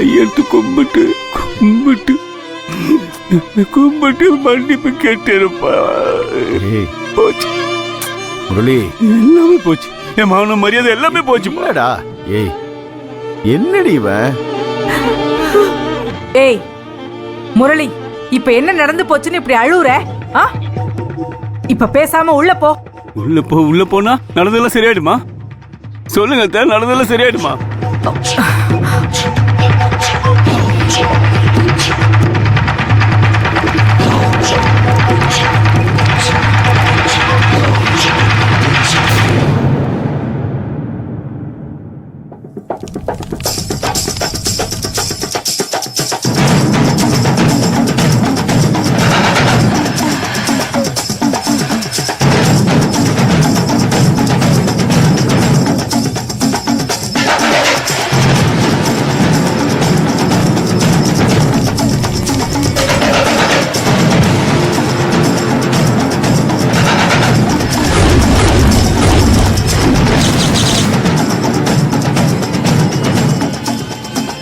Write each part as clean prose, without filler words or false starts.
கையெடுத்து கும்பிட்டு கும்பிட்டு கும்பிட்டு மன்னிப்பு கேட்டிருப்பா. போச்சு முரளி, எல்லாமே போச்சு. என் மகன மரியாதை எல்லாமே போச்சுடா. ஏய் என்னடி இவன்? ஏய் முரளி, இப்ப என்ன நடந்து போச்சுன்னு இப்படி அழுவுற? இப்ப பேசாம உள்ள போ. உள்ள போனா நடந்ததெல்லாம் சரியாயிடுமா? சொல்லுங்க அத்தை, நடந்ததெல்லாம் சரியாயிடுமா?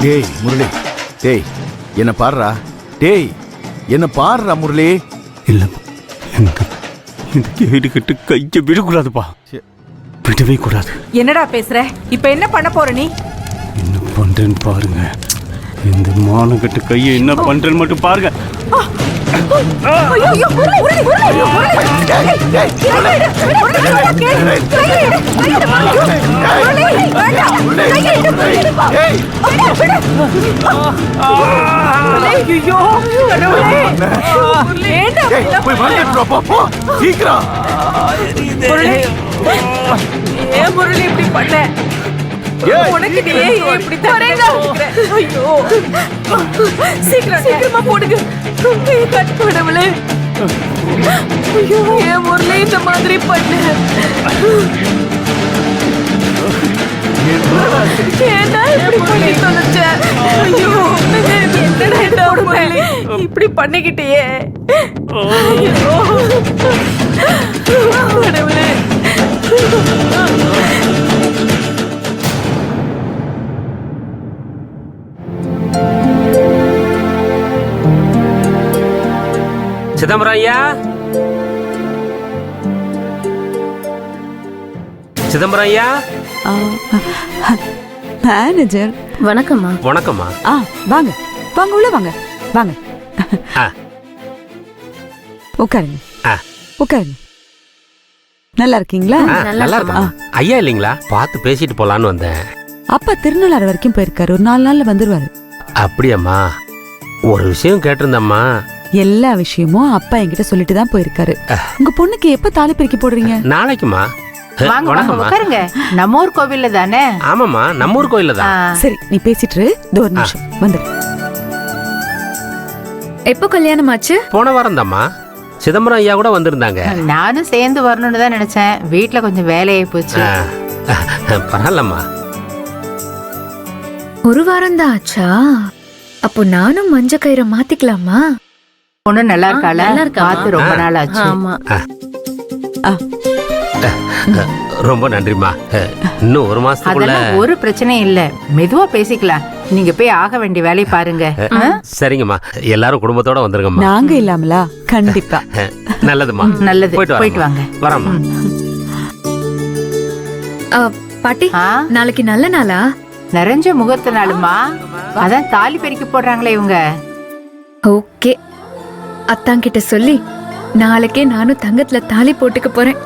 டேய் முரளி, டேய் என்ன பாடுறா? டேய் என்ன பாடுறா முரளி? இல்ல, எனக்கு கட்டு கைய விடக்கூடாதுப்பா, விடவே கூடாது. என்னடா பேசுற? இப்ப என்ன பண்ண போற நீ? என்ன பண்றேன்னு பாருங்க. இந்த மானகட்டு கையை என்ன பண்றேன்னு மட்டும் பாருங்க. முரளி இப்படி பண்ண உனக்கு நீ இப்படி ஐயோ, சீக்கிரமா போடுங்க. கடவுளே, ஐயோ ஏன் முரளி இந்த மாதிரி பண்ண? ஏன்னா இப்படி பண்ணி தொலைச்ச? ஐயோ என்னடா முரளி இப்படி பண்ணிக்கிட்டியே? ஐயோ கடவுளே. சிதம்பரம் ஐயா, சிதம்பரம் ஐயா. மேனேஜர் வணக்கம்மா. வணக்கம்மா. வாங்க வாங்க, உள்ள வாங்க வாங்க. உட்காருங்க உட்காருங்க. நல்லா இருக்கீங்களா? நல்லா இருக்கா? ஐயா இல்லீங்களா? பார்த்து பேசிட்டு போலான்னு வந்தேன். அப்பா திருநள்ளாறு வரைக்கும் போயிருக்காரு, ஒரு 4 நாள்ல வந்துருவாரு. அப்படியாம்மா? ஒரு விஷயம் கேட்டிருந்தம்மா. எல்லா விஷயமும் அப்பா என்கிட்ட சொல்லிட்டு தான் போயிருக்காரு. உங்க பொண்ணுக்கு எப்ப தாலி பிரிக்க போடுறீங்க? நாளைக்குமா? உட்காருங்க. நம்ம ஊர் கோவில்ல தானே? ஆமாமா, நம்ம ஊர் கோயில்ல தான். சரி, நீ பேசிட்டு ஒரு நிமிஷம் வந்துரு. எப்போ கல்யாணம் ஆச்சு? போன வாரம் தாம்மா. சிதம்பரம் ஐயா கூட வந்திருந்தாங்க. நானும் சேர்ந்து வரணும்னு தான் நினைச்சேன். வீட்டுல கொஞ்சம் வேலையாயி போச்சு. பரவாயில்லம்மா. ஒரு வாரம் தான் ஆச்சா? அப்போ நானும் மஞ்ச கயிறை மாத்திக்கலாமா? பொண்ணு நல்லா இருக்காளா? பார்த்து ரொம்ப நாள் ஆச்சு. ஆமா. ரொம்ப நன்றிமா. இன்னும் ஒரு மாசத்துக்குள்ள ஒரு பிரச்சனையும் இல்ல, மெதுவா பேசிக்கலாம். நீங்க போய் ஆக வேண்டிய வேலையை பாருங்க. சரிங்கம்மா, எல்லாரும் குடும்பத்தோட வந்துருங்கம்மா. நாங்க இல்லாமலா? கண்டிப்பா. நல்லதுமா. நல்லது, போயிட்டு வாங்க. வரம்மா. பாட்டி, நாளைக்கு நல்ல நாளா? நிறைஞ்ச முகூர்த்த நாளுமா, அதான் தாலி பெருக்கி போடுறாங்களே இவங்க. ஓகே, அத்தாங்கிட்ட சொல்லி நாளைக்கே நானும் தங்கத்துல தாலி போட்டுக்க போறேன்.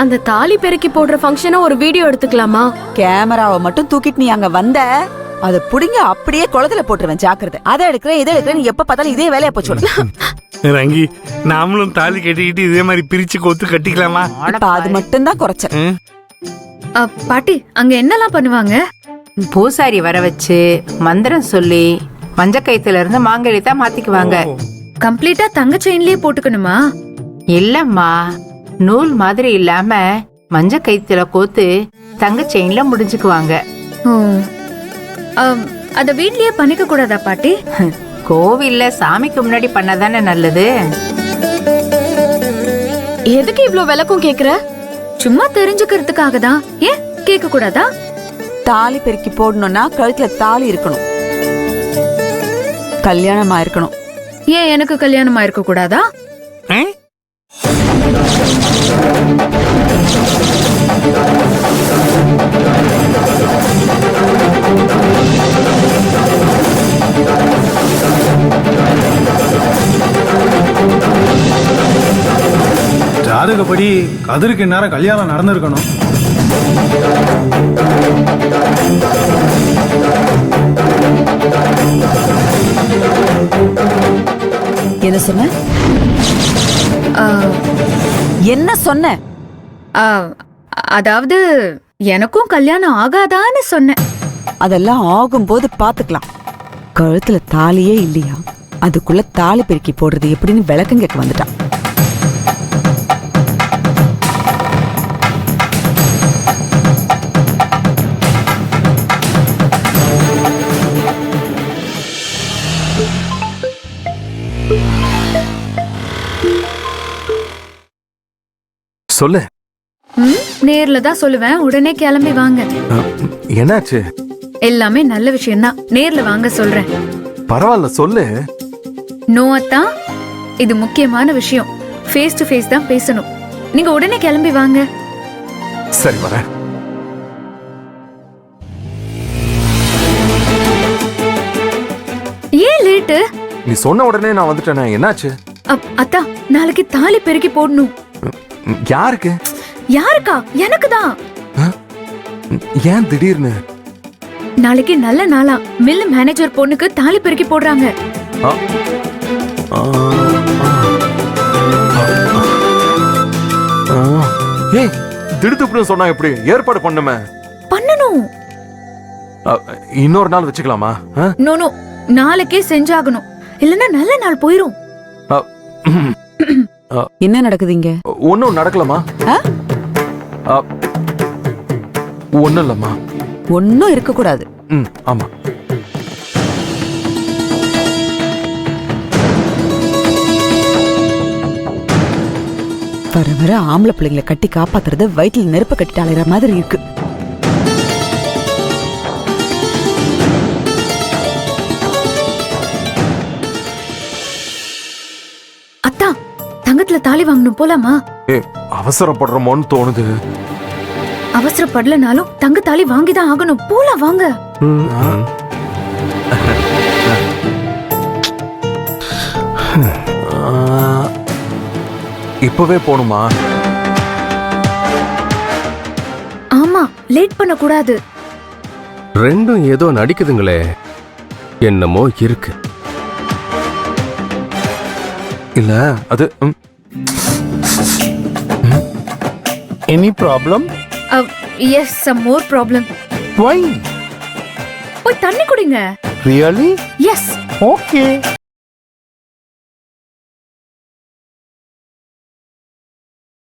அந்த தாலி பெருக்கி போடுற ஃபங்க்ஷனை ஒரு வீடியோ எடுத்துக்கலாமா? கேமராவை மட்டும் தூக்கிட்டு நீ அங்க வந்த, அத புடிங்க அப்படியே குளத்துல போட்டுருவேன். ஜாக்கிரதை. அதை எடுக்கிறேன் இதை எடுக்கிறேன், எப்ப பார்த்தாலும் இதே வேலையா போச்சு. ரங்கி, நாமளும் தாலி கட்டிக்கிட்டு இதே மாதிரி பிரிச்சு கொத்து கட்டிக்கலாமா? இப்ப அது மட்டும் தான் குறைச்ச. பாட்டி, அங்க என்னெல்லாம் பண்ணுவாங்க? பூசாரி வர வச்சு மந்திரம் சொல்லி மஞ்ச கயித்துல இருந்து மாங்கல்யத்தை மாத்திக்குவாங்க. கம்ப்ளீட்டா தங்க செயின்லயே போட்டுக்கணுமா? இல்லம்மா, நூல் மாதிரி இல்லாம மஞ்ச கயித்துல கோத்து தங்க செயின்ல முடிஞ்சுக்குவாங்க. அத வீட்லயே பண்ணிக்க கூடாதா பாட்டி? கோவில்ல சாமிக்கு முன்னாடி பண்ணதானே நல்லது. எதுக்கு இவ்ளோ விளக்கம் கேக்குற? சும்மா தெரிஞ்சுக்கிறதுக்காக தான். ஏன் கேட்க கூடாதா? தாலி பெருக்கி போடணும்னா கழுத்துல தாலி இருக்கணும். கல்யாணம் ஆயிருக்கணும். ஏன் எனக்கு கல்யாணம் ஆயிருக்க கூடாதா? ஆ? ஜாதகப்படி கதிருக்கு நேரம் கல்யாணம் நடந்திருக்கணும். என்ன சொன்ன? ஆ, என்ன சொன்ன? ஆ, அதாவது எனக்கும் கல்யாணம் ஆகாதான்னு சொன்னேன். அதெல்லாம் ஆகும்போது பாத்துக்கலாம். கழுத்துல தாலியே இல்லையா, அதுக்குள்ள தாலி பெருக்கி போடுறது எப்படின்னு விளக்கம் கேட்க வந்துட்டான். சொல்லு. நேர்ல தான் சொல்லுவேன், உடனே கிளம்பி வாங்க. என்னாச்சு? எல்லாமே நல்ல விஷயம்தான், நேர்ல வாங்க சொல்றேன். பரவாயில்ல சொல்லு. நோ அத்தா, இது முக்கியமான விஷயம். ஃபேஸ் டு ஃபேஸ் தான் பேசணும். நீங்க உடனே கிளம்பி வாங்க. சரி வர. ஏன் லேட்டு? நீ சொன்ன உடனே நான் வந்துட்டேனே, என்னாச்சு? அத்தா, நாளைக்கு தாலி பெருக்கி போடணும். யாருக்கு? யாருக்கா? எனக்கு தான். ஏன் திடீர்னு? நாளைக்கு நல்ல நாளா, மில் மேனேஜர் பொண்ணுக்கு தாலி பெருக்கி போடுறாங்க. ஏய், திடுத்துப்புன்னு சொன்னா எப்படி? ஏற்பாடு பண்ணுமே. பண்ணணும். இன்னொரு நாள் வச்சுக்கலாமா? நோ நோ, நாளைக்கே செஞ்சாகணும், இல்லன்னா நல்ல நாள் போயிரும். என்ன நடக்குது இங்க? ஒன்னும் நடக்கலாமா? ஒன்னும் இல்லம்மா. ஒன்னும் இருக்க கூடாது. ஆமா. வர வர ஆம்பளை பிள்ளைங்களை கட்டி காப்பாத்துறது வயிற்றுல நெருப்பு கட்டிட்டு அலைற மாதிரி இருக்கு. அத்தா, தங்கத்துல தாலி வாங்கணும், போலாமா? அவசரப்படுறோமோன்னு தோணுது. அவசரப்படலனாலும் தங்க தாலி வாங்கிதான் ஆகணும். போலாம் வாங்க. இப்பவே போணுமா? ஆமா, லேட் பண்ண கூடாது. ரெண்டும் ஏதோ நடிக்குதுங்களே, என்னமோ இருக்கு. இல்ல அது any problem? Yes, some more problem. Why? போய் தண்ணி குடிங்க. ரியலி? எஸ். ஓகே.